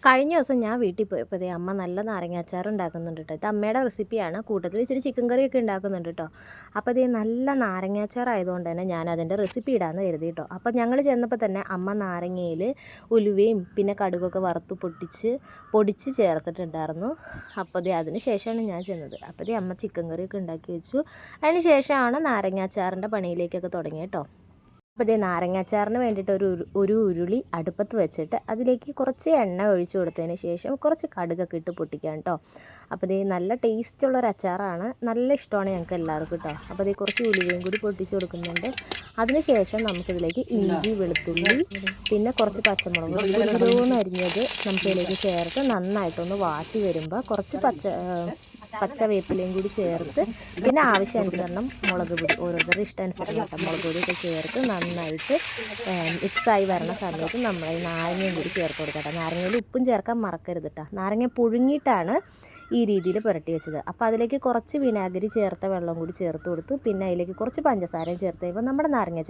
കഴിഞ്ഞ ദിവസം ഞാൻ വീട്ടിൽ പോയപ്പോൾ ദേ അമ്മ നല്ല നാരങ്ങ അച്ചാർ ഉണ്ടാക്കുന്നുണ്ട് കേട്ടോ. ഇത് അമ്മയുടെ റെസിപ്പിയാണ്. കൂട്ടത്തിൽ ഇച്ചിരി ചിക്കൻ കറിയൊക്കെ ഉണ്ടാക്കുന്നുണ്ട് കേട്ടോ. അപ്പോൾ ദേ നല്ല നാരങ്ങ അച്ചാർ ആയതുകൊണ്ട് തന്നെ ഞാൻ അതിൻ്റെ റെസിപ്പി ഇടാമെന്ന് കരുതി കേട്ടോ. അപ്പോൾ ഞങ്ങൾ ചെന്നപ്പോൾ തന്നെ അമ്മ നാരങ്ങയിൽ ഉലുവയും പിന്നെ കടുകൊക്കെ വറുത്ത് പൊടിച്ച് ചേർത്തിട്ടുണ്ടായിരുന്നു. അപ്പോൾ ദേ അതിന് ശേഷമാണ് ഞാൻ ചെന്നത്. അപ്പോൾ ദേ അമ്മ ചിക്കൻ കറിയൊക്കെ ഉണ്ടാക്കി വെച്ചു. അതിന് ശേഷമാണ് നാരങ്ങ അച്ചാറിൻ്റെ പണിയിലേക്കൊക്കെ തുടങ്ങിയത് കേട്ടോ. അപ്പോൾ ഇതേ നാരങ്ങാച്ചാറിന് വേണ്ടിയിട്ട് ഒരു ഉരുളി അടുപ്പത്ത് വെച്ചിട്ട് അതിലേക്ക് കുറച്ച് എണ്ണ ഒഴിച്ചു കൊടുത്തതിന് ശേഷം കുറച്ച് കടുകൊക്കെ ഇട്ട് പൊട്ടിക്കാം കേട്ടോ. അപ്പോൾ ഇതേ നല്ല ടേസ്റ്റുള്ളൊരു അച്ചാറാണ്, നല്ല ഇഷ്ടമാണ് ഞങ്ങൾക്ക് എല്ലാവർക്കും കേട്ടോ. അപ്പോൾ ഇതേ കുറച്ച് ഉലുവയും കൂടി പൊട്ടിച്ച് കൊടുക്കുന്നുണ്ട്. അതിന് ശേഷം നമുക്കിതിലേക്ക് ഇഞ്ചി, വെളുത്തുള്ളി, പിന്നെ കുറച്ച് പച്ചമുളക് ഓരോന്ന് അരിഞ്ഞത് നമുക്കിതിലേക്ക് ചേർത്ത് നന്നായിട്ടൊന്ന് വാട്ടി വരുമ്പോൾ കുറച്ച് പച്ചവേപ്പിലയും കൂടി ചേർത്ത് പിന്നെ ആവശ്യാനുസരണം മുളക് പൊടി ഓരോരുത്തരുടെ ഇഷ്ടാനുസരണം കേട്ടോ മുളക് പൊടിയൊക്കെ ചേർത്ത് നന്നായിട്ട് മിക്സായി വരണ സമയത്ത് നമ്മൾ ഈ നാരങ്ങയും കൂടി ചേർത്ത് കൊടുക്കട്ടെ. നാരങ്ങയിൽ ഉപ്പും ചേർക്കാൻ മറക്കരുത് കേട്ടോ. നാരങ്ങ പുഴുങ്ങിയിട്ടാണ് ഈ രീതിയിൽ പുരട്ടി വെച്ചത്. അപ്പോൾ അതിലേക്ക് കുറച്ച് വിനാഗിരി ചേർത്ത വെള്ളം കൂടി ചേർത്ത് കൊടുത്തു. പിന്നെ അതിലേക്ക് കുറച്ച് പഞ്ചസാരയും ചേർത്ത് കഴിയുമ്പോൾ നമ്മുടെ നാരങ്ങ